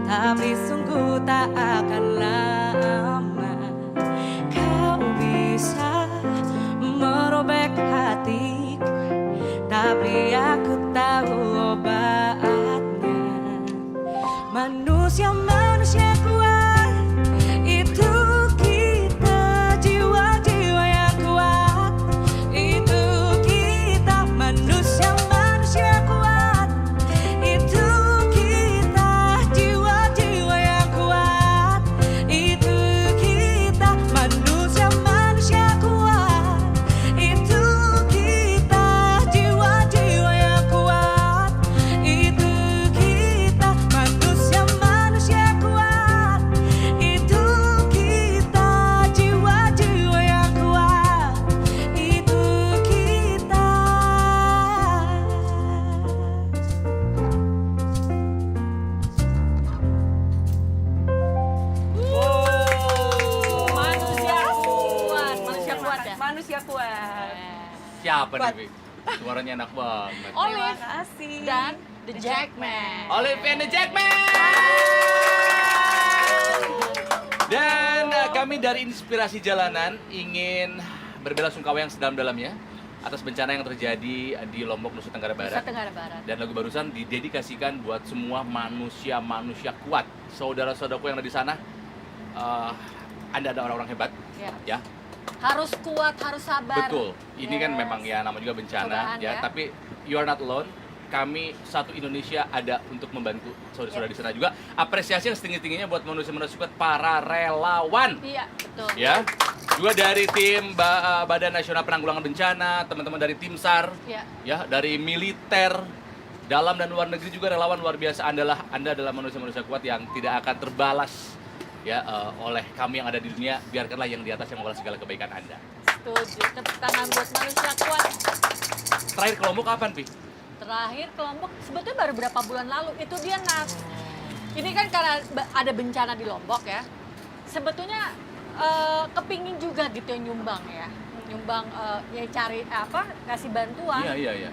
tapi sungguh tak akan lama. Kau bisa merobek hatiku, tapi aku tahu obatnya. Manusia kuat, itu kita. Jiwa-jiwa yang kuat, itu kita. Manusia kuat, itu kita. Jiwa-jiwa yang kuat, itu kita. Manusia kuat, itu kita. Jiwa-jiwa yang kuat, itu kita. Manusia kuat, itu kita. Jiwa-jiwa yang kuat, itu kita. Manusia kuat ya? Manusia kuat. Siapa nih, Pi? Suaranya enak banget. Terima kasih. Dan The Jackman. Olive and the Jackman! Dan kami dari Inspirasi Jalanan ingin berbelasungkawa yang sedalam-dalamnya atas bencana yang terjadi di Lombok, Nusa Tenggara Nusa Barat. Tenggara Barat. Dan lagu barusan didedikasikan buat semua manusia kuat. Saudara-saudaraku yang ada di sana, Anda ada orang-orang hebat, Ya. ya. Harus kuat, harus sabar. Betul. Ini kan Yes. memang ya nama juga bencana, Cobaan, ya. ya. Tapi you are not alone. Kami satu Indonesia ada untuk membantu saudara-saudara di sana juga. Apresiasi yang setinggi-tingginya buat manusia kuat, para relawan. Iya, betul. Ya, juga dari tim Badan Nasional Penanggulangan Bencana, teman-teman dari tim SAR, Ya. ya, dari militer, dalam dan luar negeri juga relawan luar biasa. Anda adalah manusia kuat yang tidak akan terbalas ya oleh kami yang ada di dunia. Biarkanlah yang di atas yang membalas segala kebaikan Anda. Setuju. Tepuk tangan buat manusia kuat. Terakhir ke Lombok kapan, Pi? Terakhir ke Lombok sebetulnya baru berapa bulan lalu. Itu dia, Nas. Ini kan karena ada bencana di Lombok ya. Sebetulnya kepingin juga gitu yang nyumbang ya. Nyumbang ya cari ngasih bantuan. Iya.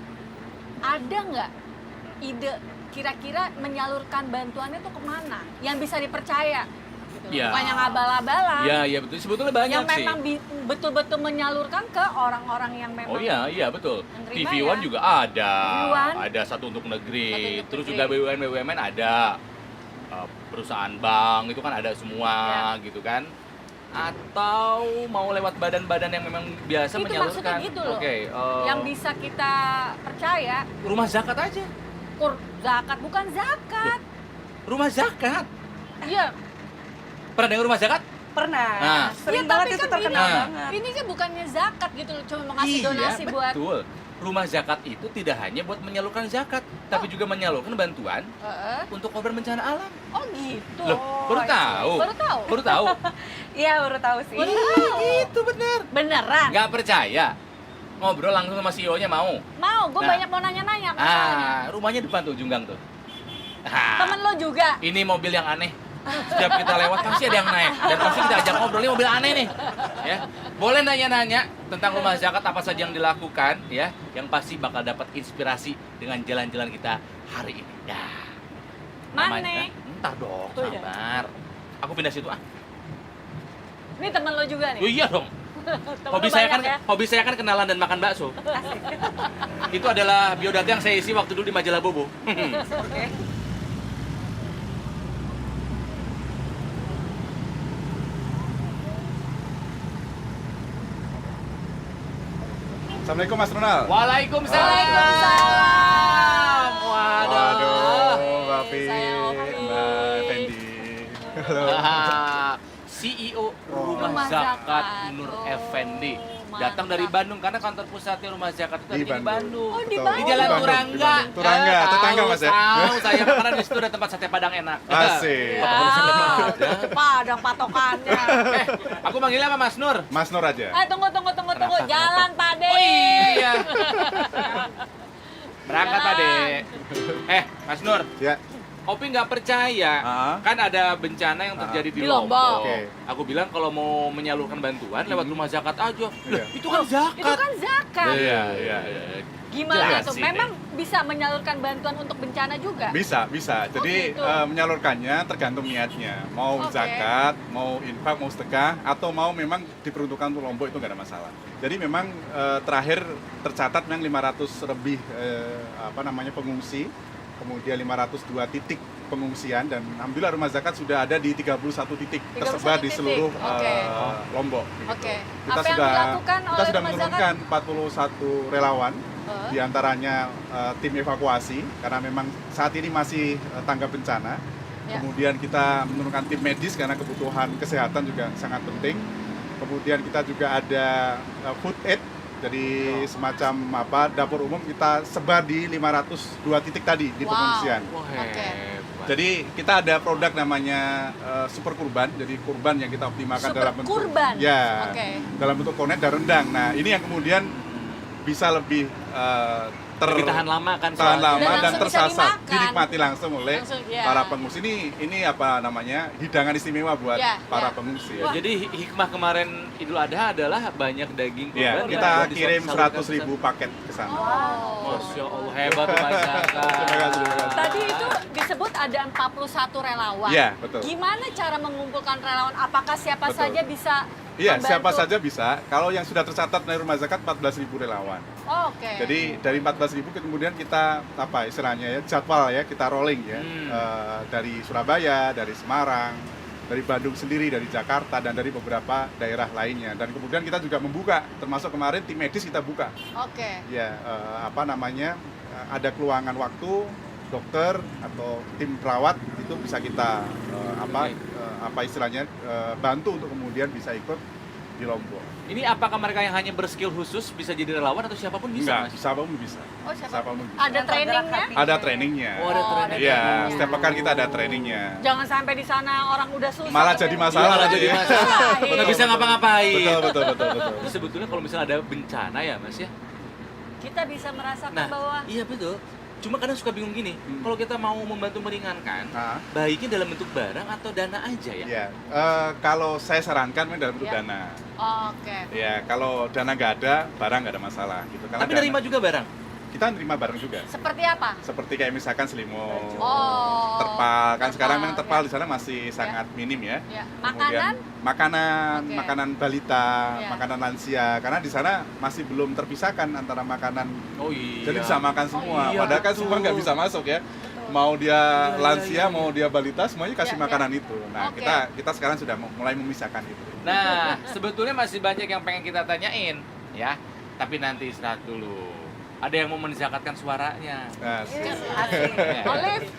Ada nggak ide kira-kira menyalurkan bantuannya tuh kemana? Yang bisa dipercaya. Gitu. Iya. Bukan yang abal-abalan. Iya betul. Sebetulnya banyak Yang sih. memang betul-betul menyalurkan ke orang-orang yang memang Oh iya betul. yang terima TV One ya. juga ada. TV1. Ada satu untuk negeri. Satu untuk Terus negeri. juga BUMN ada. Perusahaan bank itu kan ada semua gitu kan. Atau mau lewat badan-badan yang memang biasa Itu menyalurkan. maksudnya gitu loh. Oke, yang bisa kita percaya. rumah zakat aja. Zakat bukan zakat. Rumah zakat. Iya. Pernah dengar rumah zakat? Pernah. Nah. Sering Iya, banget tapi itu kan terkenal ini- banget. Ini kan bukannya zakat gitu loh, cuma mau ngasih donasi buat betul. rumah zakat itu tidak hanya buat menyalurkan zakat, tapi juga menyalurkan bantuan untuk korban bencana alam. Oh gitu. Loh, baru tahu? Baru tahu. Baru tahu? Iya, baru tahu sih. Baru tahu. Itu bener. Beneran? Nggak percaya? Ngobrol langsung sama CEO-nya mau? Mau, gue Nah. banyak mau nanya-nanya masalahnya. Rumahnya depan tuh, Junggang tuh. Temen lo juga? Ini mobil yang aneh. Setiap kita lewat pasti ada yang naik. Dan pasti kita ajak ngobrol, ini mobil aneh nih. Ya. Boleh nanya-nanya tentang rumah zakat apa saja yang dilakukan, ya. Yang pasti bakal dapat inspirasi dengan jalan-jalan kita hari ini. Ya. Mana? Ntar dong, Oh, iya. sabar. Aku pindah situ ah. Ini temen lo juga Oh nih? iya dong. Temen Hobi lo saya banyak kan ya? hobi saya kan kenalan dan makan bakso. Itu adalah biodata yang saya isi waktu dulu di majalah Bobo. Oke. Assalamualaikum Mas Ronald. Waalaikumsalam. Waduh, Mbak Pi, Saya Opi. Mbak Fendi. Halo. CEO Rumah Rumah Zakat Zakat. Nur Oh, Effendi mantap. datang dari Bandung karena kantor pusatnya Rumah Zakat itu ada di Bandung. Oh, di Betul. Bandung. Di Jalan Di Bandung, Turangga. di Bandung. Turangga, tetangga Mas ya. Tahu saya karena di situ ada tempat sate Padang enak. Asik. Ya, itu Padang patokannya. Aku manggilnya apa Mas Nur? Mas Nur aja. Tunggu. Kenapa? Jalan Pak De. Oh iya. Berangkat Pak De. Mas Nur, Ya. Opi nggak percaya, kan ada bencana yang terjadi di Di Lombok. Lombok. Oke. Aku bilang kalau mau menyalurkan bantuan lewat rumah zakat aja. Iya. Itu kan zakat. Itu kan zakat. Iya. Gimana Jelas tuh? sih, Memang bisa menyalurkan bantuan untuk bencana juga? Bisa. Jadi gitu. menyalurkannya tergantung niatnya. Mau Oke. zakat, mau infak, mau sedekah, atau mau memang diperuntukkan untuk Lombok itu nggak ada masalah. Jadi memang terakhir tercatat memang 500 lebih pengungsi, kemudian 502 titik pengungsian, dan alhamdulillah rumah zakat sudah ada di 31 titik 31 tersebar di titik. seluruh Oke. Lombok. Oke. Kita Apa yang sudah dilakukan kita oleh sudah rumah menurunkan 41 relawan, zakat? diantaranya tim evakuasi karena memang saat ini masih tanggap bencana. Ya. Kemudian kita menurunkan tim medis karena kebutuhan kesehatan juga sangat penting. Kemudian kita juga ada food aid, jadi semacam dapur umum kita sebar di 502 titik tadi di Wow. pengungsian. Wah, Oke. hebat. Jadi kita ada produk namanya super kurban, jadi kurban yang kita optimalkan Super dalam bentuk kurban? ya, Oke. dalam bentuk kornet dan rendang. Nah ini yang kemudian bisa lebih Lebih tahan lama kan tahan soalnya. lama Dan dan langsung bisa tersasar, dimakan. dinikmati langsung oleh Langsung, ya. para pengungsi. Ini hidangan istimewa buat Ya, para ya. pengungsi. Ya, jadi hikmah kemarin Idul Adha adalah banyak daging Ya, kurban kita yang kirim disalurkan 100.000 paket ke sana. Oh. Masya Allah, hebat Rumah Zakat. Terima kasih. Tadi itu disebut ada 41 relawan. Iya, betul. Gimana cara mengumpulkan relawan? Apakah siapa Betul. saja bisa Iya, membantu? siapa saja bisa. Kalau yang sudah tercatat dari rumah zakat 14.000 relawan. Oh, oke. Jadi dari 14.000 kemudian kita istilahnya ya jadwal ya, kita rolling ya. Dari Surabaya, dari Semarang, dari Bandung sendiri, dari Jakarta, dan dari beberapa daerah lainnya. Dan kemudian kita juga membuka, termasuk kemarin tim medis kita buka. Oke. Ya, ada keluangan waktu, dokter atau tim perawat itu bisa kita bantu untuk kemudian bisa ikut di Lombok. Ini apakah mereka yang hanya berskill khusus bisa jadi relawan atau siapapun bisa? Enggak, Mas? siapapun bisa. Oh, siapa? Siapapun bisa. Ada trainingnya? Ada trainingnya. Oh, ada training. Iya, trainingnya. setiap pekan kita ada trainingnya. Jangan sampai di sana orang udah susah. Malah jadi masalah. Malah jadi ya. masalah. Betul. Nggak bisa ngapa-ngapain. Betul. Terus sebetulnya kalau misalnya ada bencana ya Mas ya. Kita bisa merasakan Nah, bahwa iya betul. Cuma kadang suka bingung gini, kalau kita mau membantu meringankan, Nah, baiknya dalam bentuk barang atau dana aja ya? ya. Kalau saya sarankan memang dalam bentuk Ya. dana. oke. Ya, kalau dana nggak ada, barang nggak ada masalah gitu. Karena Tapi nerima juga barang? kita nerima barang juga. Seperti apa? Seperti kayak misalkan selimut, Oh. terpal. Kan sekarang memang ya. terpal di sana masih sangat minim ya. Ya. Kemudian Makanan? Oke. makanan balita, Ya. makanan lansia. Karena di sana masih belum terpisahkan antara makanan. Oh iya. Jadi bisa makan semua. iya, Padahal kan betul. semua nggak bisa masuk ya. Mau dia lansia, mau dia balita, semuanya kasih Ya, makanan itu. Nah, Oke. kita sekarang sudah mulai memisahkan itu. Nah, sebetulnya masih banyak yang pengen kita tanyain, ya. Tapi nanti istirahat dulu. Ada yang mau menzakatkan suaranya. Nah, Asik. Olive.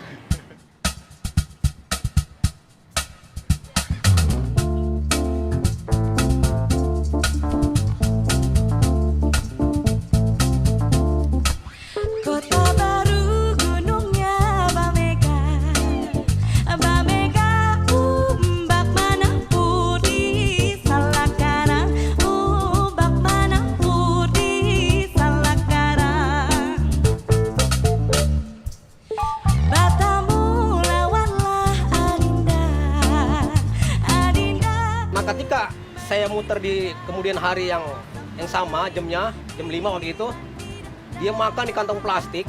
muter di kemudian hari yang sama jamnya, jam 5 waktu itu, dia makan di kantong plastik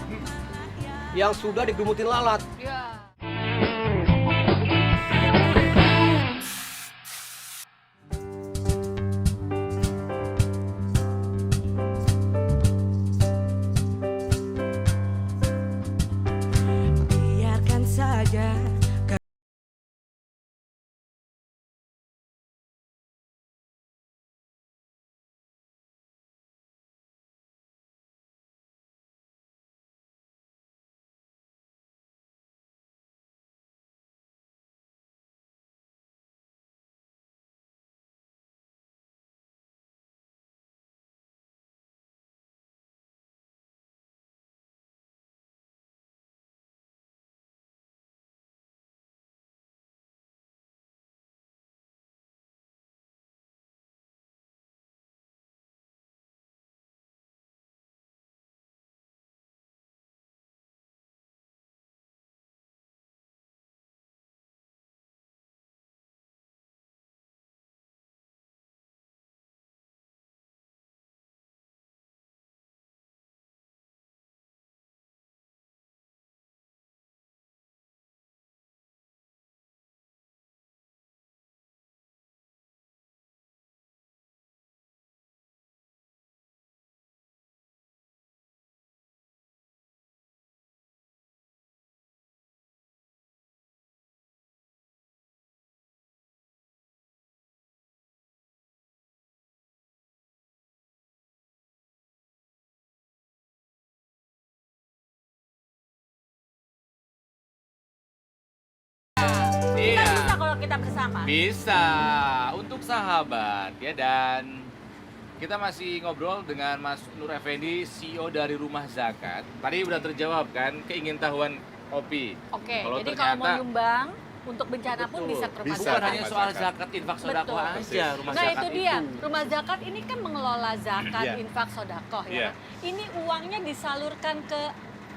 yang sudah digumutin lalat. Ya. Biarkan saja. Kita Iya. bisa kalau kita bersama. Bisa untuk sahabat ya, dan kita masih ngobrol dengan Mas Nur Effendi, CEO dari Rumah Zakat. Tadi udah terjawab kan keingintahuan Opi. Oke, Kalau jadi kalau mau ternyata- nyumbang untuk bencana pun Betul. bisa ke rumah Bisa, Bukan zakat. hanya Rumah soal Zakat. zakat infak sodako Betul. aja, Rumah Nah Zakat itu dia, rumah zakat ini kan mengelola zakat, Iya. infak, sodakoh ya. Iya. Ini uangnya disalurkan ke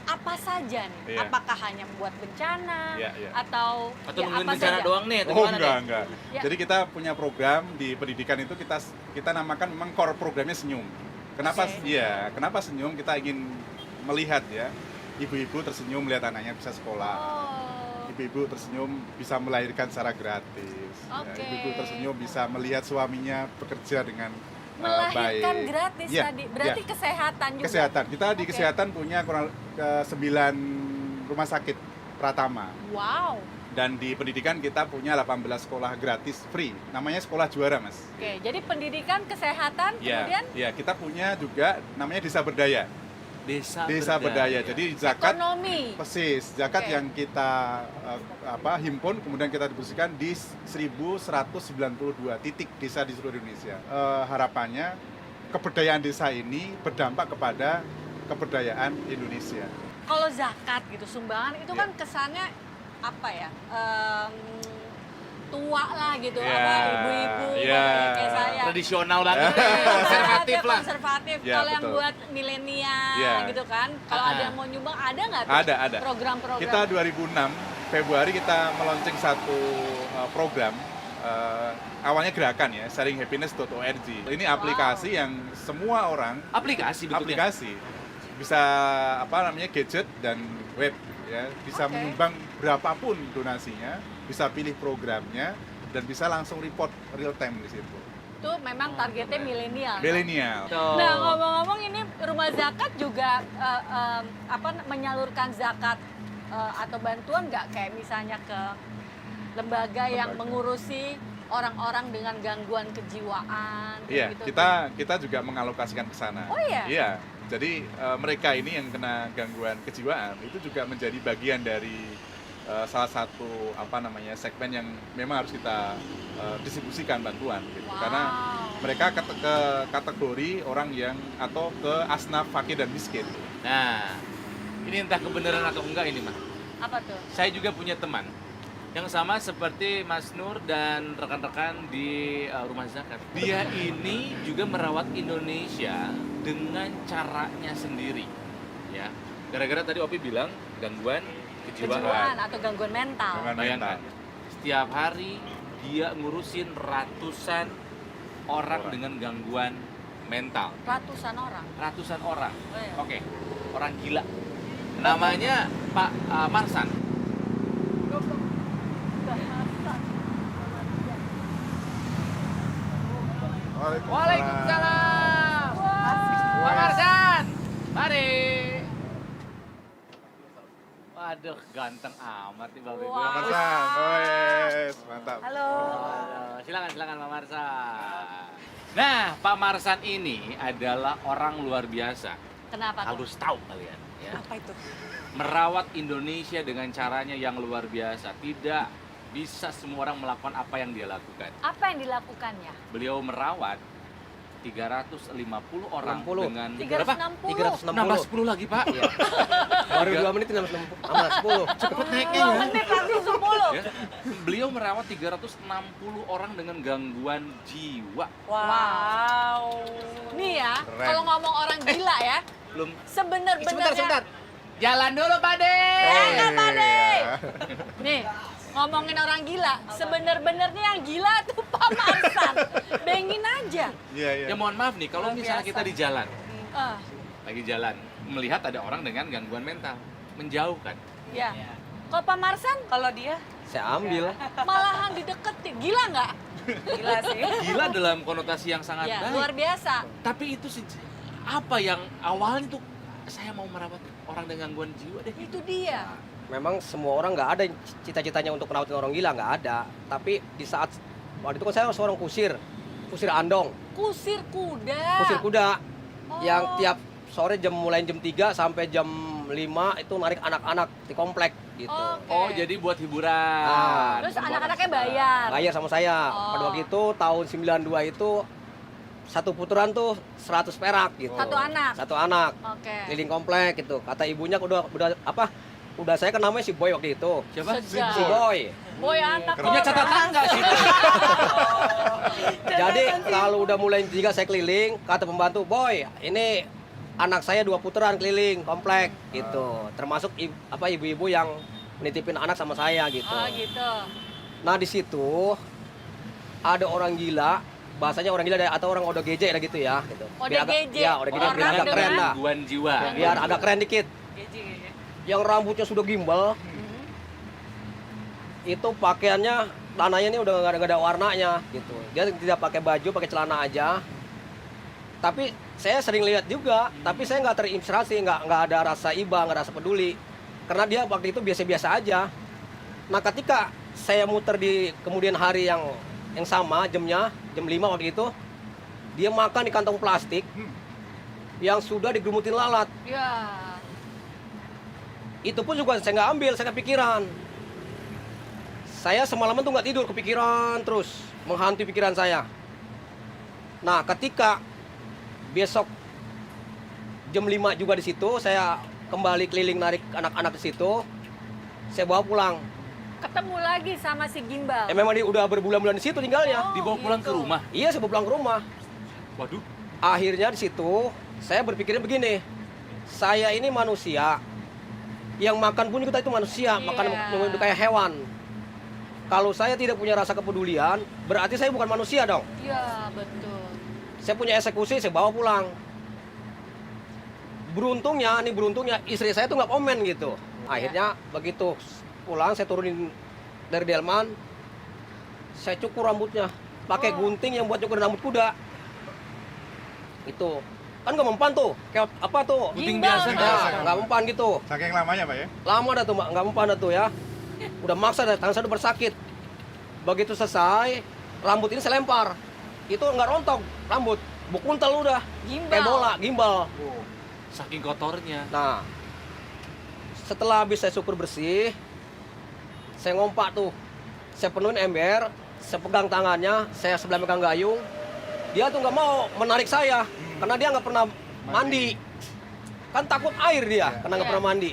apa saja nih? Iya. Apakah hanya buat bencana Iya, iya. atau atau ya, nungguin apa bencana saja? doang nih? atau Oh gimana enggak, nih? enggak. Ya. Jadi kita punya program di pendidikan itu kita namakan memang core programnya senyum. Kenapa? Oke. Iya, kenapa senyum? Kita ingin melihat ya ibu-ibu tersenyum melihat anaknya bisa sekolah. Oh, Ibu-ibu tersenyum bisa melahirkan secara gratis. Ya, Oke. ibu-ibu tersenyum bisa melihat suaminya bekerja dengan melahirkan baik. gratis Iya, tadi, berarti iya. kesehatan juga. Kesehatan. Kita di Oke. kesehatan punya kurang 9 rumah sakit Pratama. Wow. Dan di pendidikan kita punya 18 sekolah gratis free. Namanya sekolah juara, Mas. Oke, jadi pendidikan, kesehatan, Ya, kemudian ya, kita punya juga namanya desa berdaya. Desa Desa berdaya. Jadi zakat ekonomi. persis, zakat Oke. yang kita himpun kemudian kita distribusikan di 1192 titik desa di seluruh Indonesia. Harapannya keberdayaan desa ini berdampak kepada keberdayaan Indonesia. Kalau zakat gitu, sumbangan itu Iya. kan kesannya apa ya? Tua lah gitu, Iya, apa ibu-ibu iya. kayak saya. Tradisional banget, Iya, konservatif lah. Konservatif. Ya, Kalau yang betul. buat milenial Ya. gitu kan, kalau ada yang mau nyumbang ada nggak tuh? Ada. Program-program. Kita 2006 Februari kita meluncing satu program awalnya gerakan ya, sharinghappiness.org. Ini aplikasi yang semua orang Aplikasi bentuknya. aplikasi bisa gadget dan web ya, bisa Oke. menyumbang berapapun donasinya, bisa pilih programnya dan bisa langsung report real time di situ. Itu memang targetnya milenial. Milenial. Tuh. Nah, ngomong-ngomong ini rumah zakat juga menyalurkan zakat atau bantuan nggak kayak misalnya ke lembaga yang Lembaga. mengurusi orang-orang dengan gangguan kejiwaan kayak Iya, gitu. kita juga mengalokasikan ke sana. Oh iya? Iya. Jadi mereka ini yang kena gangguan kejiwaan itu juga menjadi bagian dari salah satu segmen yang memang harus kita distribusikan bantuan gitu. Wow. Karena mereka ke kategori orang yang atau ke asnaf fakir dan miskin. Nah, ini entah kebenaran atau enggak ini mah. Apa tuh? Saya juga punya teman yang sama seperti Mas Nur dan rekan-rekan di Rumah Zakat. Dia ini juga merawat Indonesia dengan caranya sendiri, ya. Gara-gara tadi Opi bilang gangguan Kejiwaan kejiwaan. atau gangguan mental. Gangguan Bayangkan, mental. setiap hari dia ngurusin ratusan orang dengan gangguan mental. Ratusan orang. Ratusan orang. Oh, iya. Oke, orang gila. Namanya Pak Marsan. Waalaikumsalam. Pak Marsan. Mari. Waduh, ganteng amat nih Bapak Ibu. Wah. Marsan, wes, mantap. Halo. Silakan Pak Marsan. Nah, Pak Marsan ini adalah orang luar biasa. Kenapa tuh? Harus tahu kalian, ya. Apa itu? Merawat Indonesia dengan caranya yang luar biasa. Tidak bisa semua orang melakukan apa yang dia lakukan. Apa yang dilakukannya? Beliau merawat 350 orang 60. dengan 360. 360. Nambah 10 lagi, Pak. Iya. Baru 2 menit nambah 10. Cepet naiknya 2 ya. menit langsung 10. Ya. Beliau merawat 360 orang dengan gangguan jiwa. Wow. Nih ya, Keren. kalau ngomong orang gila ya, Belum sebenar-benarnya. jalan dulu, Pak De. Jangan, Pak De. iya. Nih, ngomongin orang gila, sebenar-benarnya yang gila tuh Pak Marsan. Bengin aja. Iya, iya. Ya mohon maaf nih, kalau Luar misalnya biasa. kita di jalan, Ah, lagi jalan, melihat ada orang dengan gangguan mental, menjauhkan. ya. Kalau Pak Marsan Kalau dia Saya ambil. malahan dideketin. Gila nggak? gila sih. Gila dalam konotasi yang sangat Ya, baik. luar biasa. Tapi itu apa yang awalnya tuh saya mau merawat orang dengan gangguan jiwa deh. Itu dia. Memang semua orang nggak ada cita-citanya untuk merawatin orang gila, nggak ada. Tapi di saat waktu itu kan saya seorang kusir andong, Kusir kuda. kusir kuda, Oh. yang tiap sore mulai jam 3 sampai jam 5 itu narik anak-anak di komplek gitu. Oke. Oh, jadi buat hiburan. Ah. Terus anak-anaknya bayar. Bayar sama saya. Oh. Pada waktu itu tahun 92 itu satu putaran tuh 100 perak gitu. Satu anak. Satu anak. Oke. Keliling komplek gitu. Kata ibunya udah saya kan namanya si Boy waktu itu. Siapa? Sejak. Si Boy. Boy anak Punya orang. catatan nggak sih? Jadi kalau udah mulai 3 saya keliling, kata pembantu, "Boy, ini anak saya 2 putaran keliling komplek gitu." Termasuk ibu-ibu yang nitipin anak sama saya gitu. Oh gitu. Nah, di situ ada orang gila, bahasanya orang gila atau orang odogeje ya gitu ya gitu. Odogeje. Ya, odogeje Orang biar agak dengan keren dah. Gangguan jiwa. Biar agak keren dikit. Geji. Yang rambutnya sudah gimbal, itu pakaiannya tanahnya ini udah nggak ada warnanya gitu. Dia tidak pakai baju, pakai celana aja. Tapi saya sering lihat juga, tapi saya nggak terinspirasi, nggak ada rasa iba, nggak rasa peduli, karena dia waktu itu biasa-biasa aja. Nah, ketika saya muter di kemudian hari yang sama jamnya, jam 5 waktu itu, dia makan di kantong plastik yang sudah digerumutin lalat. Ya. Itu pun juga saya nggak ambil, saya kepikiran. Saya semalaman tuh nggak tidur, kepikiran terus, menghantui pikiran saya. Nah, ketika besok jam 5 juga di situ, saya kembali keliling narik anak-anak di situ, saya bawa pulang. Ketemu lagi sama si Gimbal. Memang dia udah berbulan-bulan di situ tinggalnya. Dibawa pulang ke gitu. rumah. Iya, saya bawa pulang ke rumah. Waduh. Akhirnya di situ saya berpikirnya begini, saya ini manusia, yang makan pun kita itu manusia, makan Iya. kayak hewan. Kalau saya tidak punya rasa kepedulian, berarti saya bukan manusia dong. Iya, betul. Saya punya eksekusi, saya bawa pulang. Beruntungnya istri saya tuh nggak komen gitu. Akhirnya begitu pulang, saya turunin dari delman, saya cukur rambutnya, pakai gunting yang buat cukur rambut kuda. Itu kan nggak mempan tuh, kayak apa tuh? Gunting Gimbal biasa. namanya. Nggak mempan gitu. Saking lamanya, Pak ya? Lama dah tuh, Mbak, nggak mempan dah tuh ya. Udah maksa dah, tangan saya udah bersakit. Begitu selesai, rambut ini saya lempar. Itu nggak rontok, rambut. Bukuntal udah. Gimbal. Kayak bola, gimbal. Saking kotornya. Nah, setelah habis saya syukur bersih, saya ngompak tuh. Saya penuhin ember, saya pegang tangannya, saya sebelah pegang gayung. Dia tuh nggak mau menarik saya, karena dia nggak pernah mandi. Kan takut air dia, karena nggak Iya. pernah mandi.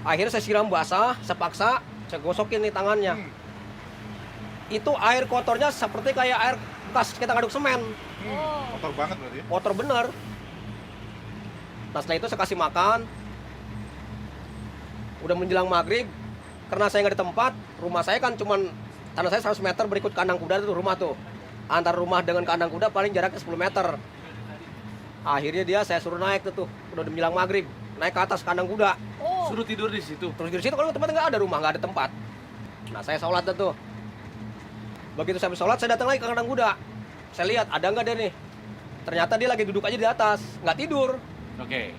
Akhirnya saya siram basah, saya paksa, saya gosokin nih tangannya. Itu air kotornya seperti kayak air bekas kita ngaduk semen. Oh. Kotor banget berarti ya? Kotor bener. Nah, setelah itu saya kasih makan. Udah menjelang maghrib, karena saya nggak di tempat, rumah saya kan cuman tanah saya 100 meter berikut kandang kuda itu rumah tuh. Antar rumah dengan kandang kuda paling jaraknya 10 meter. Akhirnya saya suruh naik tuh, udah menjelang maghrib, naik ke atas kandang kuda. Oh, Suruh tidur di situ. Terus di situ kalau tempat nggak ada rumah, nggak ada tempat. Nah saya sholat tuh. Begitu saya sholat, saya datang lagi ke kandang kuda. Saya lihat ada nggak dia nih. Ternyata dia lagi duduk aja di atas, nggak tidur. Oke.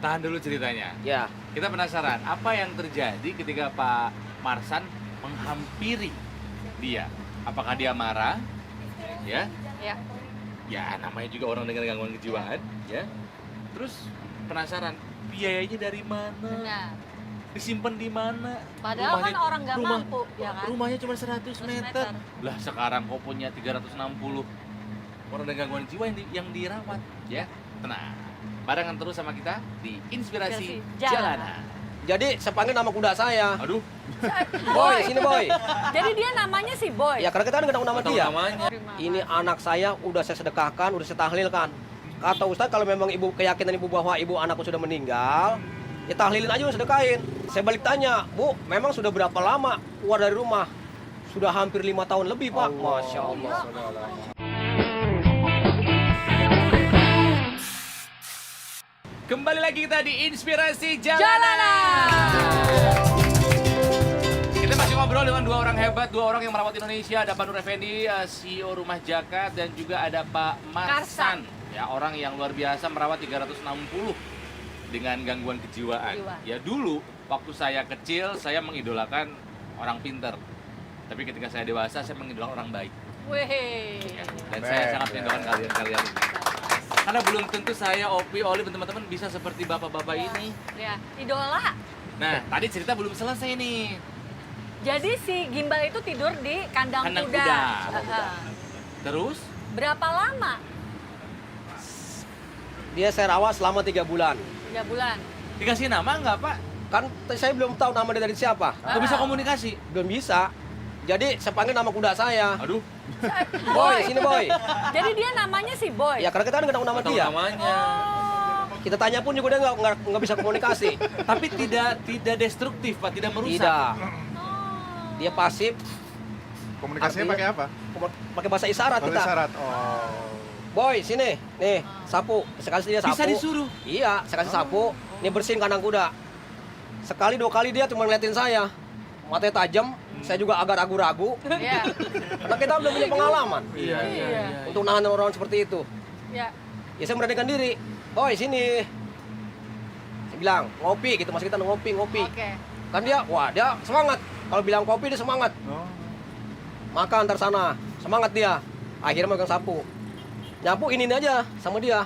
Tahan dulu ceritanya. Ya, Kita penasaran apa yang terjadi ketika Pak Marsan menghampiri dia. Apakah dia marah? Ya. ya. Ya, namanya juga orang dengan gangguan kejiwaan, ya. Terus penasaran, biayanya dari mana? Benar. Disimpan di mana? Padahal kan orang nggak rumah- mampu, ya kan? Rumahnya cuma 100 meter. meter. Lah sekarang kok punya 360 orang dengan gangguan jiwa yang dirawat, ya. Tenang. Barengan terus sama kita di Inspirasi Inspirasi Jalanan. jadi saya panggil nama kuda saya. Aduh, Boy, sini Boy. Jadi dia namanya si Boy. Ya karena kita kan nggak tahu nama tahu dia. namanya. Ini anak saya udah saya sedekahkan, udah saya tahlilkan. Kata Ustaz kalau memang ibu keyakinan ibu bahwa ibu anakku sudah meninggal, ya tahlilin aja udah sedekahin. Saya balik tanya, Bu, memang sudah berapa lama keluar dari rumah? Sudah hampir 5 tahun lebih, Pak. Masya Allah. Kembali lagi kita di Inspirasi Jalanan. Jalanan. Kita masih ngobrol dengan dua orang hebat, dua orang yang merawat Indonesia. Ada Pak Nur Effendi, CEO Rumah Jakat, dan juga ada Pak Marsan, ya orang yang luar biasa merawat 360 dengan gangguan kejiwaan. Ya dulu waktu saya kecil saya mengidolakan orang pinter, tapi ketika saya dewasa saya mengidolakan orang baik. Wih. Ya, dan saya sangat mengidolakan kalian-kalian ini. Karena belum tentu saya, Opi, Oli, dan teman-teman bisa seperti bapak-bapak ini. Ya, idola. Nah, tadi cerita belum selesai nih. Jadi si Gimbal itu tidur di kandang, Kandang kuda. kuda. Heeh. Terus, Berapa lama? Dia saya rawat selama 3 bulan. 3 bulan. dikasih nama nggak, Pak? Kan saya belum tahu nama dia dari siapa. Nggak bisa komunikasi? Belum bisa. Jadi saya panggil nama kuda saya. Aduh, Boy, sini Boy. Jadi dia namanya si Boy. Ya karena kita kan nggak tahu nama nggak tahu dia. namanya. Oh. Kita tanya pun juga dia nggak bisa komunikasi. Tapi tidak destruktif, Pak, tidak merusak. Tidak. Oh. Dia pasif. Komunikasinya Artinya- pakai apa? Pakai bahasa isyarat Bahasa kita. isyarat. Oh. Boy, sini. Nih, sapu. Saya kasih dia sapu. Bisa disuruh. Iya, saya kasih sapu. Nih bersihin kandang kuda. Sekali 2 kali dia cuma ngeliatin saya. Matanya tajam. Saya juga agak ragu-ragu. Ya. Karena kita belum punya pengalaman Iya, Iya. untuk nahan orang seperti itu. Ya. Ya saya memberanikan diri. Boy, sini. Saya bilang, ngopi gitu. Mas kita ngopi. Oke. Kan dia, wah dia semangat. Kalau bilang kopi dia semangat. Oh. Makan antar sana. Semangat dia. Akhirnya megang sapu. Nyapu ini aja sama dia.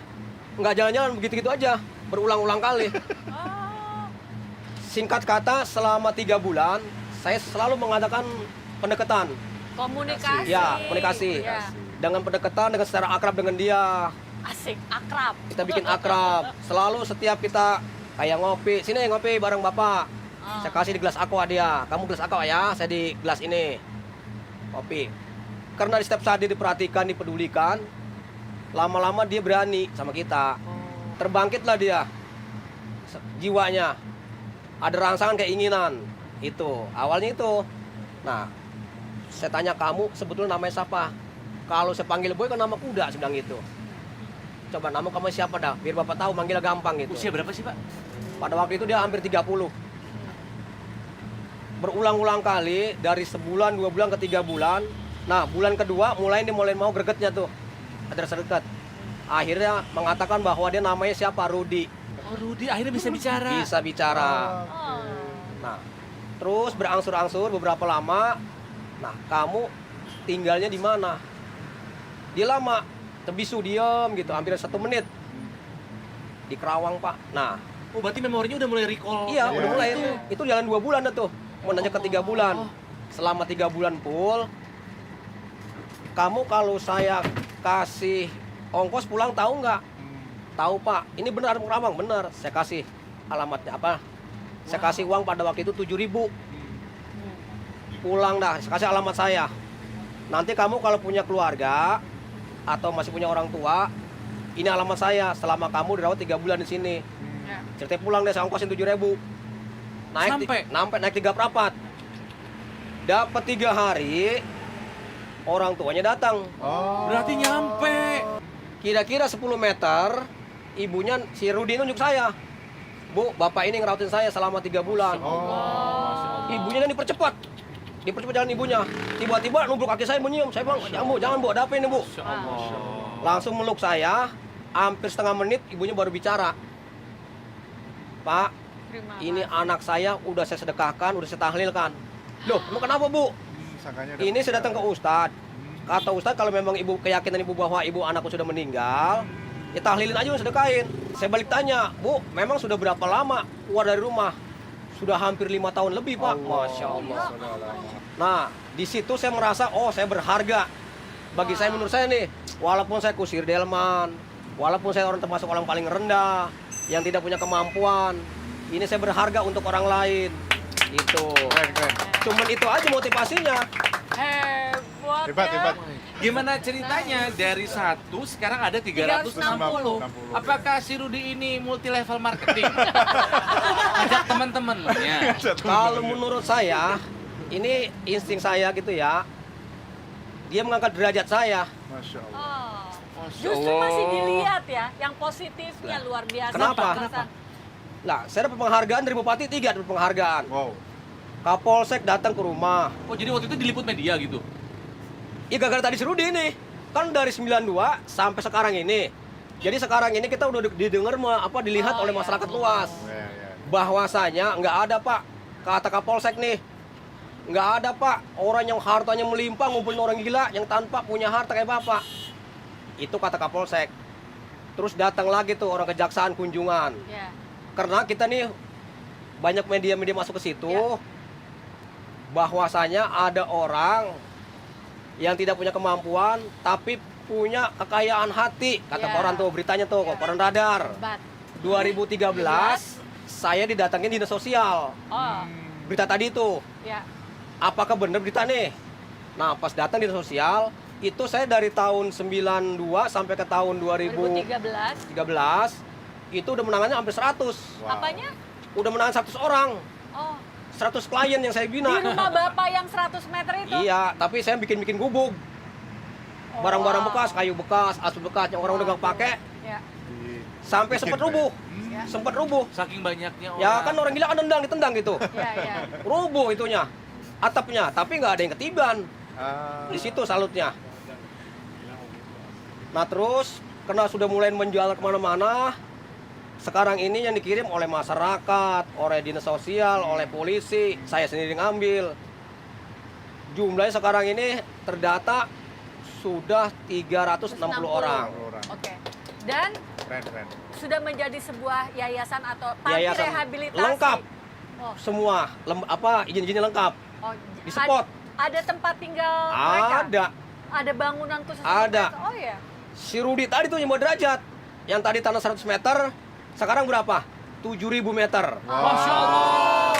Nggak jalan-jalan begitu-gitu aja. Berulang-ulang kali. Oh. Singkat kata, selama 3 bulan, saya selalu mengadakan pendekatan. Komunikasi. Ya, komunikasi. Ya. Dengan pendekatan, dengan secara akrab dengan dia. Asik, akrab. Kita bikin akrab. Selalu setiap kita kayak ngopi. Sini ngopi bareng bapak. Ah. Saya kasih di gelas aqua dia. Kamu gelas aqua ya, saya di gelas ini. Kopi. Karena di setiap saat dia diperhatikan, dipedulikan, lama-lama dia berani sama kita. Terbangkitlah dia. Jiwanya. Ada rangsangan keinginan. Itu, awalnya itu. Nah, saya tanya kamu sebetulnya namanya siapa? Kalau saya panggil Boy kan nama kuda, saya bilang gitu. Coba nama kamu siapa dah, biar bapak tahu manggilnya gampang gitu. Usia berapa sih, Pak? Pada waktu itu dia hampir 30. Berulang-ulang kali, dari sebulan, 2 bulan ke 3 bulan. Nah, bulan kedua mulai mau gregetnya tuh. Ada rasa dekat. Akhirnya mengatakan bahwa dia namanya siapa? Rudi. Oh, Rudi akhirnya bisa bicara. Bisa bicara. Oh. Nah, terus berangsur-angsur beberapa lama. Nah, kamu tinggalnya di mana? Dia lama, terbisu diam gitu, hampir 1 menit. Di Kerawang, Pak. Nah, Oh, berarti memorinya udah mulai recall. iya, Iya. udah mulai itu. Itu jalan 2 bulan dah tuh. Mau nanya ke 3 bulan. Selama 3 bulan full, kamu kalau saya kasih ongkos pulang tahu nggak? Tahu, Pak. Ini benar Kerawang, benar. Saya kasih alamatnya apa? Saya kasih uang pada waktu itu 7.000. Pulang dah, saya kasih alamat saya. Nanti kamu kalau punya keluarga atau masih punya orang tua, ini alamat saya. Selama kamu dirawat 3 bulan di sini. Ya. Ceritanya pulang deh, saya ongkosin 7.000. Sampai? Naik 3 perapat. Dapat 3 hari, orang tuanya datang. Oh. Berarti nyampe. Kira-kira 10 meter, ibunya si Rudi nunjuk saya. Bu, bapak ini ngerawatin saya selama 3 bulan. Oh. Ibunya kan dipercepat jalan ibunya. Tiba-tiba nubruk kaki saya menyium. Saya bilang, jangan bu, ada apa ini bu? Langsung meluk saya, hampir setengah menit ibunya baru bicara. Pak, Terima ini kasih. anak saya udah saya sedekahkan, udah saya tahlilkan. Loh, emang kenapa bu? Sangkanya Ini saya datang ke Ustadz. Kata Ustadz kalau memang ibu keyakinan ibu bahwa ibu anakku sudah meninggal, ya tahlilin aja, sedekahin. Saya balik tanya, Bu, memang sudah berapa lama keluar dari rumah? Sudah hampir 5 tahun lebih, Pak. Masya Allah. Nah, di situ saya merasa, oh saya berharga. Bagi saya, menurut saya nih, walaupun saya kusir delman, walaupun saya orang termasuk orang paling rendah, yang tidak punya kemampuan, ini saya berharga untuk orang lain. Itu. Cuman itu aja motivasinya. Hebat, Hebat, ya. hebat. Gimana ceritanya dari 1 sekarang ada 360? 360. Apakah si Rudi ini multi level marketing? Ajak teman-temannya. Kalau menurut saya, ini insting saya gitu ya. Dia mengangkat derajat saya. Masya Allah. Oh. Justru masih dilihat ya, yang positifnya luar biasa. Kenapa? Pak Hasan. Lah, saya dapat penghargaan dari Bupati 3 dapat penghargaan. Wow. Kapolsek datang ke rumah. Oh jadi waktu itu diliput media gitu? Ya gara-gara tadi si Rudi nih. Kan dari 92 sampai sekarang ini. Jadi sekarang ini kita udah didengar dilihat oleh masyarakat luas. Ya, ya. Bahwasanya nggak ada Pak, kata Kapolsek nih. Nggak ada Pak, orang yang hartanya melimpah ngumpulin orang gila yang tanpa punya harta kayak Bapak. Itu kata Kapolsek. Terus datang lagi tuh orang kejaksaan kunjungan. Ya. Karena kita nih banyak media-media masuk ke situ. Ya. Bahwasanya ada orang yang tidak punya kemampuan tapi punya kekayaan hati, kata Ya. koran tuh, beritanya tuh, Ya. koran Radar. Hebat. 2013 saya didatangin dinas sosial. Oh, Berita tadi itu, ya. apakah benar berita nih? Nah, pas datang dinas sosial, itu saya dari tahun 92 sampai ke tahun 2013 2013. itu udah menangannya hampir 100. Wow. Apanya? Udah menangan 100 orang, Oh, 100 klien yang saya di bina. rumah Bapak yang 100 meter itu? Iya, tapi saya bikin gubuk. Oh, Barang-barang wow. bekas, kayu bekas, asu bekas yang orang udah gak pakai, Ya. sampai sempat rubuh. Ya. Sempat rubuh. Saking banyaknya orang. Ya kan orang gila kan ditendang gitu. Ya, ya. Rubuh itunya. Atapnya, tapi nggak ada yang ketiban. Ah. Di situ salutnya. Nah terus, karena sudah mulai menjual kemana-mana, sekarang ini yang dikirim oleh masyarakat, oleh dinas sosial, oleh polisi, saya sendiri ngambil. Jumlahnya sekarang ini terdata sudah 360 orang. Oke. Dan Keren. sudah menjadi sebuah yayasan atau panti Yayasan rehabilitasi. lengkap. Oh, Semua, izin-izinnya lengkap. oh, Di spot. Ada tempat tinggal mereka? Ada. Ada bangunan khusus untuk Ada. mereka? Oh ya. Si Rudi tadi tuh yang mau derajat. Yang tadi tanah 100 meter, sekarang berapa? 7.000 meter. Masya Allah.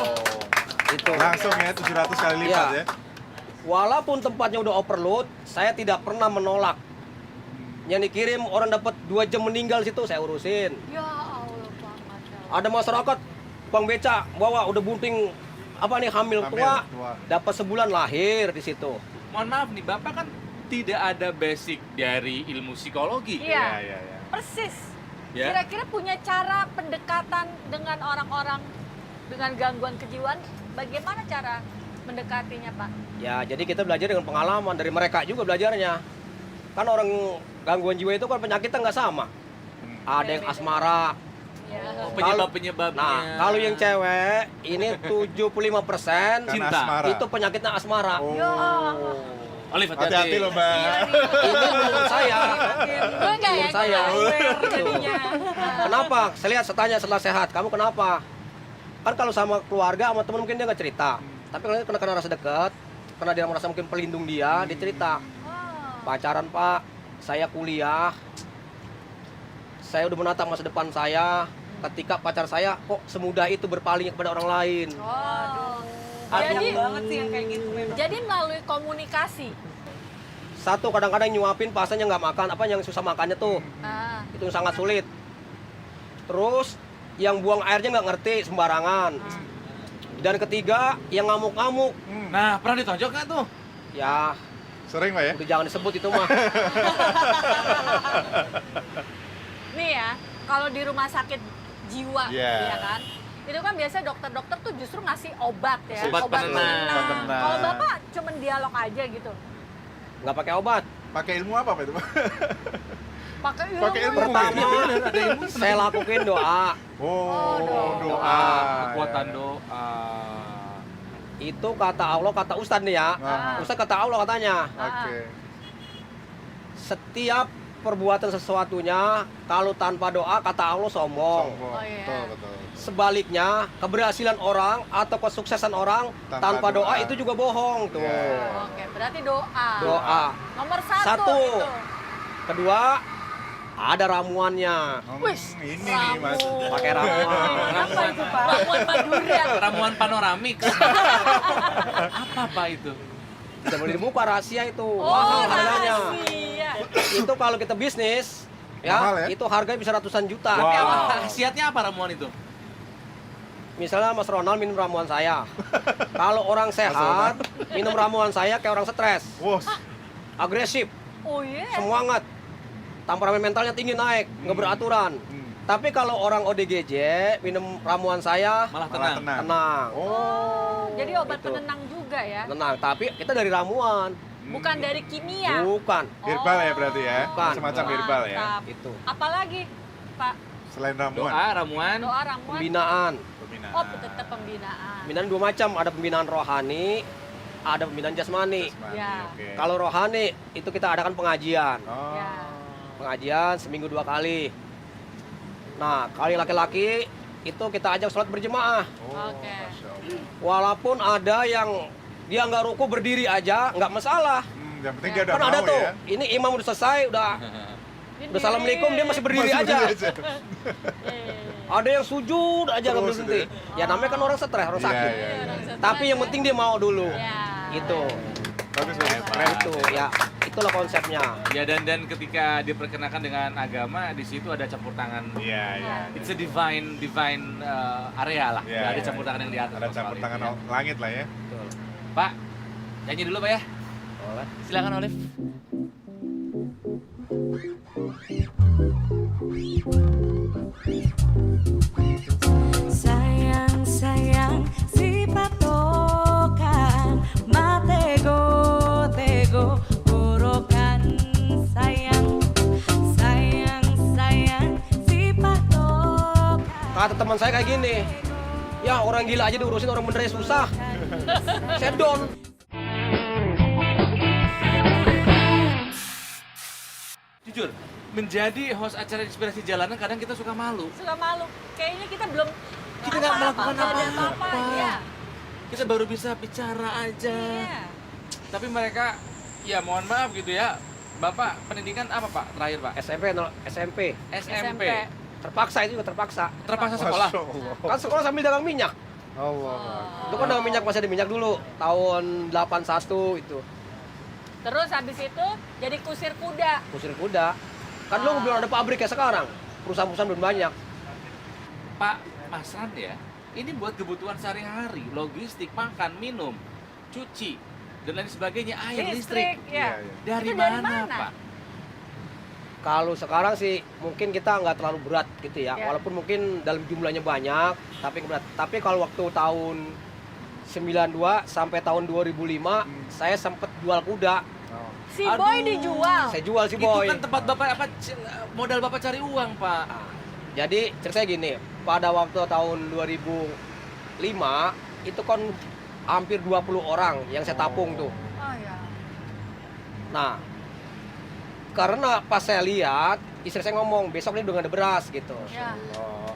Itu. Langsung ya 700 kali lipat Iya. ya. Walaupun tempatnya udah overload, saya tidak pernah menolak. Yang dikirim orang dapat 2 jam meninggal situ, saya urusin. Ya Allah, Pak. Masya Allah. Ada masyarakat, Bang Beca, bawa udah bunting hamil tua, dapat sebulan lahir di situ. Mohon maaf nih, Bapak kan tidak ada basic dari ilmu psikologi. Iya. Ya. Persis. Ya. Kira-kira punya cara pendekatan dengan orang-orang dengan gangguan kejiwaan, bagaimana cara mendekatinya, Pak? Ya, jadi kita belajar dengan pengalaman dari mereka juga belajarnya. Kan orang gangguan jiwa itu kan penyakitnya nggak sama. Ada yang Beda-beda. asmara. Ya. Oh, penyebab-penyebabnya. Nah, kalau yang cewek ini 75% Karena Cinta. asmara. itu penyakitnya asmara. Oh. Ya. Olive, Hati-hati loh, Mbak. Ini menurut saya. Gue enggak ya, Menurut saya. gue aware jadinya. Kenapa? Saya lihat tanya setelah sehat, kamu kenapa? Kan kalau sama keluarga, sama temen mungkin dia nggak cerita. Tapi kalau karena rasa dekat, karena dia merasa mungkin pelindung dia cerita. Oh. Pacaran Pak, saya kuliah, saya udah menatap masa depan saya. Ketika pacar saya kok semudah itu berpaling kepada orang lain. Oh. Jadi Jadi, banget sih yang kayak gitu memang. jadi melalui komunikasi. Satu kadang-kadang nyuapin pasien yang nggak makan, yang susah makannya tuh, Ah. itu sangat sulit. Terus yang buang airnya nggak ngerti sembarangan. Dan ketiga yang ngamuk-ngamuk, Nah, pernah ditonjok nggak tuh? ya Sering Pak ya? Udah jangan disebut itu mah. Nih ya, kalau di rumah sakit jiwa, Iya. ya kan, itu kan biasa dokter-dokter tuh justru ngasih obat ya, Obat penenang. Obat penenang. Kalau bapak cuman dialog aja gitu, Nggak pakai obat. Pakai ilmu apa Pak itu Pak? pakai ilmu. Pakai ilmu. Pertama, saya lakuin doa. Oh, doa. doa. Kekuatan Ya. doa. Itu kata Allah, kata Ustadz nih ya. Ah. Ustadz kata Allah katanya, Oke. setiap perbuatan sesuatunya kalau tanpa doa kata Allah sombong. Sombong. Oh, iya. Betul, betul. Sebaliknya, keberhasilan orang atau kesuksesan orang Tanpa tanpa doa doa. itu juga bohong tuh. Iya. Oke, berarti doa. Doa. Nomor satu, Satu. itu. Kedua, ada ramuannya. Wis, Ini nih Mas. Pakai ramuan. Apa itu Pak? Ramuan Madura. Ramuan panoramik. Apa Pak itu? Bisa beli di buka rahasia itu. Oh, Mahal harganya. rahasia. Itu kalau kita bisnis, Mahal ya? itu harganya bisa ratusan juta. Wow. Tapi apa khasiatnya apa ramuan itu? Misalnya Mas Ronald minum ramuan saya. Kalau orang sehat, minum ramuan saya kayak orang stres, Wos. agresif, Oh iya. semangat. Temperamen mentalnya tinggi naik, nggak beraturan. Tapi kalau orang ODGJ minum ramuan saya Malah Malah tenang. tenang. tenang, Oh. Jadi obat Gitu. penenang juga ya, tenang. Tapi kita dari ramuan, bukan dari kimia. bukan. Herbal ya berarti ya? Bukan. Semacam herbal ya? Mantap. Itu Apalagi Pak? Selain ramuan. Doa, ramuan. Doa ramuan. pembinaan. Pembinaan. Oh, tetap pembinaan. Pembinaan dua macam, ada pembinaan rohani, ada pembinaan jasmani. Jasmani, Ya. oke. Kalau rohani itu kita adakan pengajian. Oh. Ya. Pengajian seminggu 2 kali. Nah, kalau yang laki-laki itu kita ajak sholat berjemaah. Oh, Oke. Masya Allah. Walaupun ada yang dia nggak ruku berdiri aja, nggak masalah. Yang penting dia udah Kan mau ada tuh, ya. ini imam udah selesai, udah assalamualaikum dia masih berdiri Masih aja. berdiri aja. Ada yang sujud aja nggak Terus berhenti. gitu Ya namanya kan orang stres, orang Iya, sakit. iya, iya. Tapi yang penting dia mau dulu. Ya. Itu, Bagus, bagus. Keren. itu ya, itulah konsepnya. Ya dan ketika diperkenakan dengan agama di situ ada campur tangan. Iya, iya. It's a divine area lah. Iya, Ada iya, campur iya. tangan yang di atas. Ada soal campur itu, tangan ya. langit lah ya. Betul. Pak, nyanyi dulu Pak ya. Boleh. Silakan Olive. Sayang, sayang, si patokan matego, tego, gorokan. Sayang, sayang, sayang, si patokan. Kata teman saya kayak gini, ya orang gila aja diurusin, orang benernya susah. Saya down. Jujur, menjadi host acara inspirasi jalanan kadang kita suka malu. Suka malu. Kayaknya kita belum Kita nggak melakukan nggak ada apa-apa. Iya. Kita baru bisa bicara aja. Iya. Tapi mereka, ya mohon maaf gitu ya. Bapak pendidikan apa Pak terakhir Pak? SMP. SMP. Terpaksa itu juga terpaksa. Terpaksa sekolah. Masya Allah. Kan sekolah sambil dagang minyak. Allah. Itu kan dagang minyak, masih ada minyak dulu. Tahun 81 itu. Terus habis itu jadi kusir kuda. Kusir kuda. Kan dulu belum ada pabrik kayak sekarang. Perusahaan-perusahaan belum banyak. Pak Masran ya, ini buat kebutuhan sehari-hari, logistik, makan, minum, cuci, dan lain sebagainya, air, listrik. ya. Iya, iya. Dari Itu dari mana, mana? Pak? Kalau sekarang sih mungkin kita nggak terlalu berat gitu ya. Ya. Walaupun mungkin dalam jumlahnya banyak, tapi berat. Tapi kalau waktu tahun 92 sampai tahun 2005, saya sempat jual kuda. Oh. Si Aduh. Boy dijual. Saya jual si Itu Boy. kan tempat Bapak apa modal Bapak cari uang, Pak. Nah, jadi ceritanya gini, pada waktu tahun 2005 itu kan hampir 20 orang yang saya tapung tuh. Oh ya. Nah, karena pas saya lihat, istri saya ngomong, besok nih udah nggak ada beras gitu. Ya. Allah.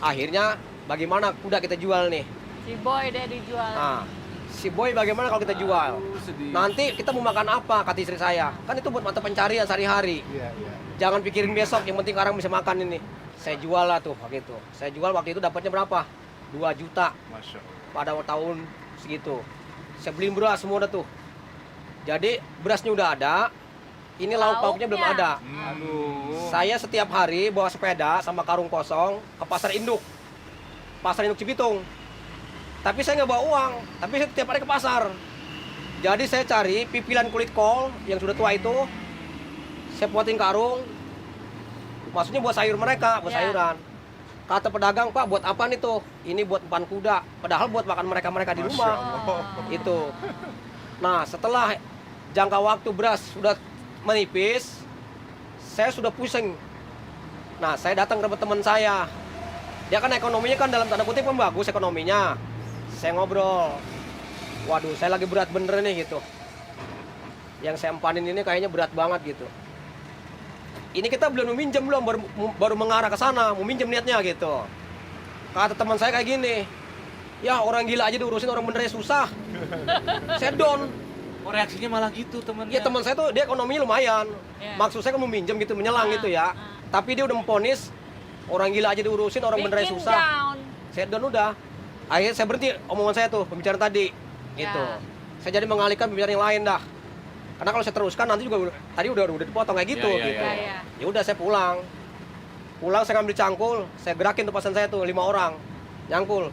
Akhirnya, bagaimana kuda kita jual nih? Si Boy deh dijual. Nah, si Boy bagaimana kalau kita jual? Sedih. Nanti kita mau makan apa, kata istri saya. Kan itu buat mata pencarian sehari-hari. Iya, iya. Jangan pikirin besok, yang penting sekarang bisa makan ini. Saya jual lah tuh, waktu itu. Saya jual waktu itu dapatnya berapa? 2 juta Masya Allah. pada tahun segitu. Saya beli beras semua dah tuh. Jadi berasnya udah ada, ini lauk pauknya belum Lauknya. ada. Aduh. Saya setiap hari bawa sepeda sama karung kosong ke pasar induk. Pasar induk Cibitung. Tapi saya nggak bawa uang, tapi saya setiap hari ke pasar. Jadi saya cari pipilan kulit kol yang sudah tua itu, saya buatin karung, maksudnya buat sayur mereka, buat Ya. sayuran. Kata pedagang, Pak, buat apa nih tuh? Ini buat empan kuda. Padahal buat makan mereka di Masya rumah. Allah. Itu. Nah, setelah jangka waktu beras sudah menipis, saya sudah pusing. Nah, saya datang ke teman saya. Dia kan ekonominya kan dalam tanda kutip kan bagus ekonominya. Saya ngobrol. Waduh, saya lagi berat bener nih gitu. Yang saya empanin ini kayaknya berat banget gitu. Ini kita belum meminjam belum, baru mengarah ke sana, mau minjem niatnya gitu. Kata teman saya kayak gini, ya orang gila aja diurusin, orang benernya susah. Saya down. Oh, reaksinya malah gitu temannya. Ya teman saya tuh dia ekonominya lumayan. Ya. Maksud saya kan mau minjem gitu, menyelang gitu ya. Tapi dia udah memponis orang gila aja diurusin, orang benernya Bikin susah. down. Saya down udah. Akhirnya saya berhenti omongan saya tuh, pembicaraan tadi. Gitu. Ya. Saya jadi mengalihkan pembicaraan yang lain dah. Karena kalau saya teruskan nanti juga tadi udah dipotong kayak gitu Ya, ya, gitu. ya, ya. Ya udah saya pulang. Pulang saya ngambil cangkul, saya gerakin tuh pasan saya tuh 5 orang. Nyangkul.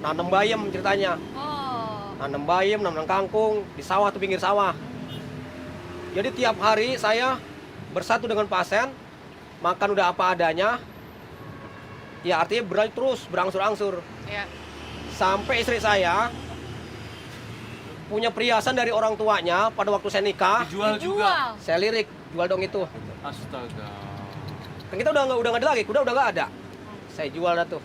Nanam bayam ceritanya. Oh. Nanam bayam, nanam kangkung di sawah tuh pinggir sawah. Jadi tiap hari saya bersatu dengan pasien, makan udah apa adanya. Ya artinya berlanjut terus, berangsur-angsur. Ya. Sampai istri saya punya perhiasan dari orang tuanya pada waktu saya nikah, Dijual juga. Dijual. saya lirik, jual dong itu. Astaga. Kan kita udah nggak ada lagi, kuda udah nggak ada. Saya jual dah tuh,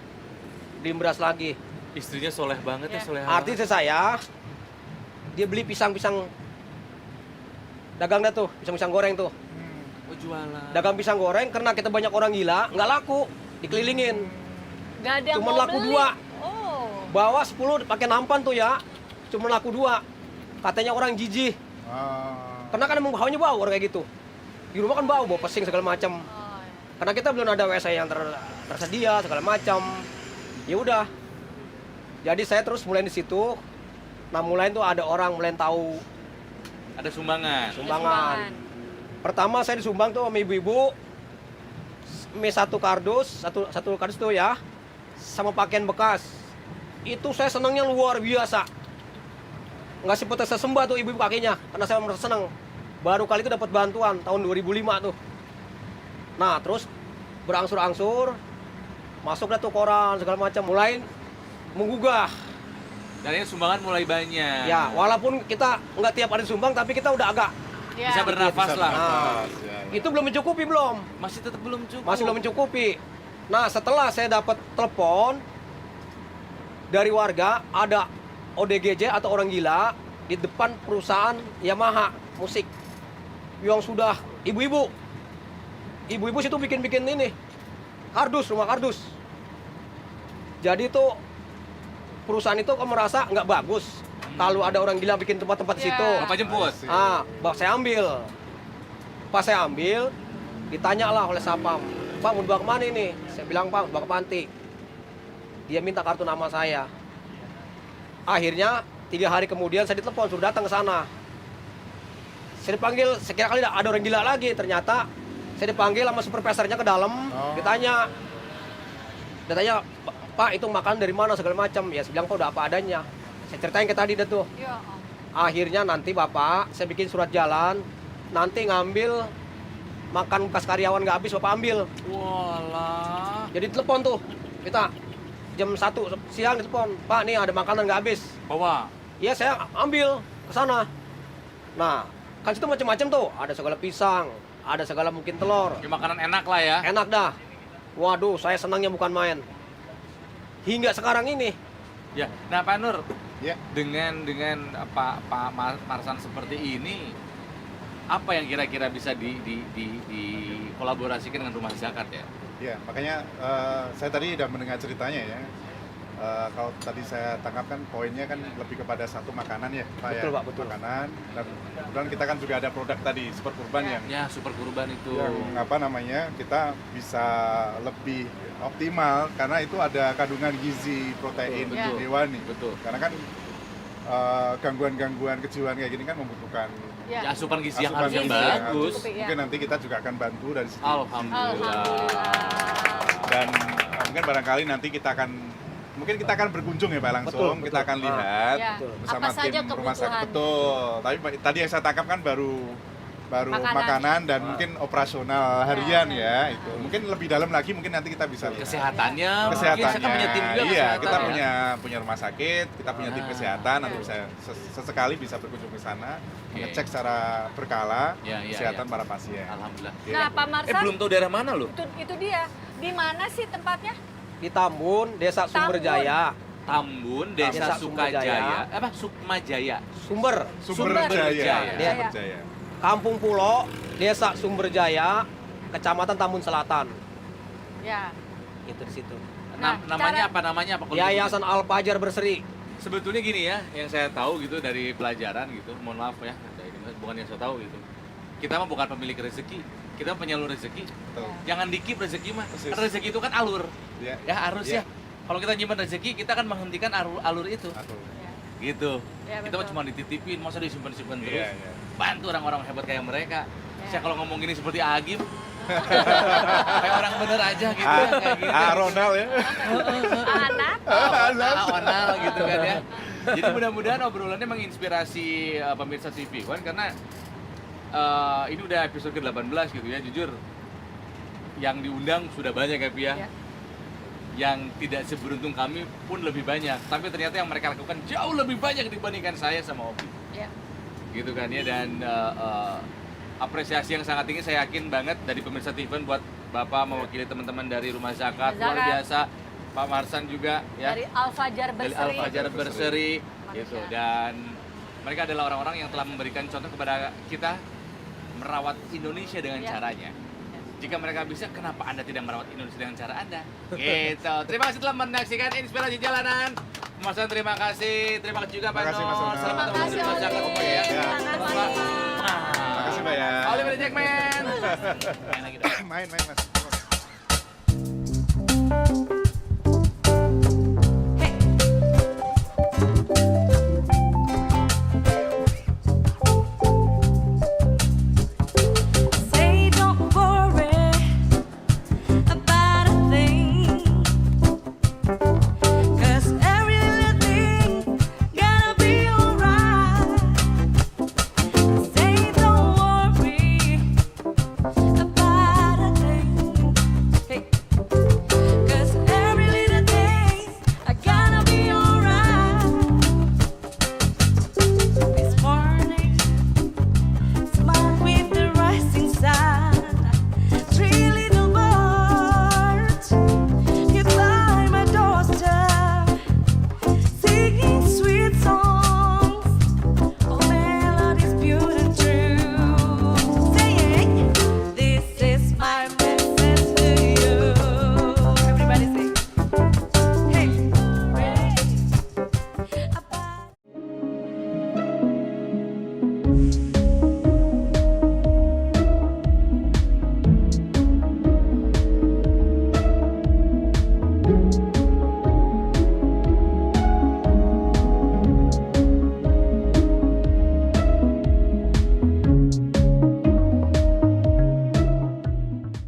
beli beras lagi. Istrinya soleh banget ya, Ya. soleh. Arti istri saya, dia beli pisang-pisang dagang dah tuh, pisang-pisang goreng tuh. Oh, jualan. Dagang pisang goreng karena kita banyak orang gila, nggak laku, dikelilingin. Gak ada yang Cuman mau laku beli. 2. Oh. Bawa 10 pakai nampan tuh ya, cuma laku 2. Katanya orang jijik. Ah. Karena kan emang baunya bau orang kayak gitu. Di rumah kan bau pesing segala macam. Oh, ya. Karena kita belum ada WC yang tersedia segala macam. Ya udah. Jadi saya terus mulai di situ. Nah, mulai tuh ada orang mulai tahu Ada sumbangan. sumbangan. Pertama saya disumbang tuh sama ibu-ibu mie satu kardus tuh ya, sama pakaian bekas. Itu saya senangnya luar biasa. Ngasih petes sembah tuh ibu-ibu kakeknya, karena saya merasa senang. Baru kali itu dapat bantuan tahun 2005 tuh. Nah terus berangsur-angsur, masuk dah tuh koran segala macam, mulai menggugah. Dan ini sumbangan mulai banyak. Ya walaupun kita nggak tiap hari sumbang, tapi kita udah agak Ya. Bisa bernafas Bisa lah. bernafas, ya, ya. itu belum mencukupi belum. Masih tetap belum cukup. Masih belum mencukupi. Nah, setelah saya dapat telepon dari warga, ada ODGJ atau orang gila di depan perusahaan Yamaha musik. Yang sudah ibu-ibu. Ibu-ibu situ bikin-bikin ini. Kardus, rumah kardus. Jadi itu perusahaan itu kok merasa nggak bagus kalau ada orang gila bikin tempat-tempat di Ya. situ. Bapak jemput. Saya ambil. Pas saya ambil, ditanya lah oleh sapam, Pak mau dibawa kemana ini? Saya bilang, Pak mau dibawa ke panti. Dia minta kartu nama saya. Akhirnya 3 hari kemudian saya ditelepon, suruh datang ke sana. Saya dipanggil, sekira kali ada orang gila lagi. Ternyata saya dipanggil sama supervisornya ke dalam, ditanya, Pak itu makan dari mana segala macam. Ya saya bilang, Pak udah apa adanya. Saya ceritain ke tadi dah tuh. Ya ampun. Akhirnya nanti Bapak, saya bikin surat jalan, nanti ngambil makan bekas karyawan nggak habis Bapak ambil. Walah. Jadi telepon tuh, kita jam 1 siang ditelepon, Pak nih ada makanan nggak habis. Bawa. Iya saya ambil ke sana. Nah, kan situ macam-macam tuh, ada segala pisang, ada segala mungkin telur. Ya, makanan enak lah ya. Enak dah. Waduh, saya senangnya bukan main. Hingga sekarang ini. Ya. Nah, Pak Nur, Ya. dengan Pak Marsan seperti ini, apa yang kira-kira bisa dikolaborasikan dengan rumah zakat ya? Ya, makanya saya tadi udah mendengar ceritanya ya. Kalau tadi saya tangkap kan poinnya kan lebih kepada satu makanan ya, Pak Betul, ya. Pak, betul. Makanan dan kemudian kita kan juga ada produk tadi super kurban yang Ya, super kurban itu. apa namanya kita bisa lebih optimal karena itu ada kandungan gizi protein Betul, hewani. betul. Karena kan gangguan-gangguan kejiwaan kayak gini kan membutuhkan Ya. Ya, asupan gizi yang asupan harus yang gizi yang bagus. Cukup, ya. mungkin nanti kita juga akan bantu dari situ. Alhamdulillah. Alhamdulillah. Dan mungkin barangkali nanti kita akan mungkin kita akan berkunjung ya Pak langsung, Betul, kita betul. akan lihat Ya. bersama Apa saja tim rumah sakit. kebutuhan? Betul. Tapi tadi yang saya tangkap kan baru Makanan. makanan dan mungkin operasional harian ya. ya itu. Mungkin lebih dalam lagi mungkin nanti kita bisa lihat. Kesehatannya, mungkin Kesehatannya. kita punya tim juga Iya, kesehatan kita ya. punya rumah sakit, kita punya tim Ah. kesehatan, nanti bisa sesekali bisa berkunjung ke sana, ngecek secara berkala Ya, ya, kesehatan ya. para pasien. Alhamdulillah. Nah, Pak Marsan, Belum tahu daerah mana loh? itu dia. Di mana sih tempatnya? Di Tambun, Desa Sumberjaya. Tambun, Desa Desa Sukajaya, Sumberjaya. Sukmajaya. Sumber, Sumber Jaya. Jaya. Sumber Jaya. Kampung Pulo, Desa Sumberjaya, Kecamatan Tambun Selatan. Ya. Itu di situ. Nah, Namanya cara- apa namanya apa? Kalau Yayasan Al Fajar Berseri. sebetulnya gini ya, yang saya tahu gitu dari pelajaran gitu, mohon maaf ya, bukan yang saya tahu gitu. Kita mah bukan pemilik rezeki, kita penyalur rezeki. Betul. Jangan dikip rezeki mah. Persis. Karena rezeki itu kan alur, Ya. ya arus Ya. ya. Kalau kita nyimpan rezeki, kita akan menghentikan alur itu, Betul. gitu. Ya, Kita mah betul. cuma dititipin, masa disimpan-simpan terus. Iya, iya. Bantu orang-orang hebat kayak mereka. Ya. Saya kalau ngomong gini seperti Agim, kayak orang bener aja gitu ya, kayak gitu. Ronald ya. Anak. Onal gitu kan ya. Jadi mudah-mudahan obrolannya menginspirasi pemirsa TV One karena ini udah episode ke-18 gitu ya, jujur. Yang diundang sudah banyak ya, Pi ya. Ya. Yang tidak seberuntung kami pun lebih banyak, tapi ternyata yang mereka lakukan jauh lebih banyak dibandingkan saya sama Opi. Ya. Gitu kan ya, dan apresiasi yang sangat tinggi saya yakin banget dari pemirsa TV One buat Bapak mewakili teman-teman dari Rumah Zakat, Rumah luar Zakat. biasa. Pak Marsan juga ya. Dari Al Fajar Dari Berseri. Al-Fajar Berseri gitu, Manusia. dan mereka adalah orang-orang yang telah memberikan contoh kepada kita merawat Indonesia dengan Ya. caranya. Jika mereka bisa, kenapa Anda tidak merawat Indonesia dengan cara Anda? Gitu. Terima kasih telah menyaksikan Inspirasi Jalanan. Mas Hasan, terima kasih. Terima kasih juga Pak Terima kasih, Mas Nur. Hasan. Selamat Terima kasih, Rumah Zakat Oli. semuanya ya. Terima kasih, Pak. Pak. Makasih Pak ya. Oliver Jackman. Main lagi dong. Main mas.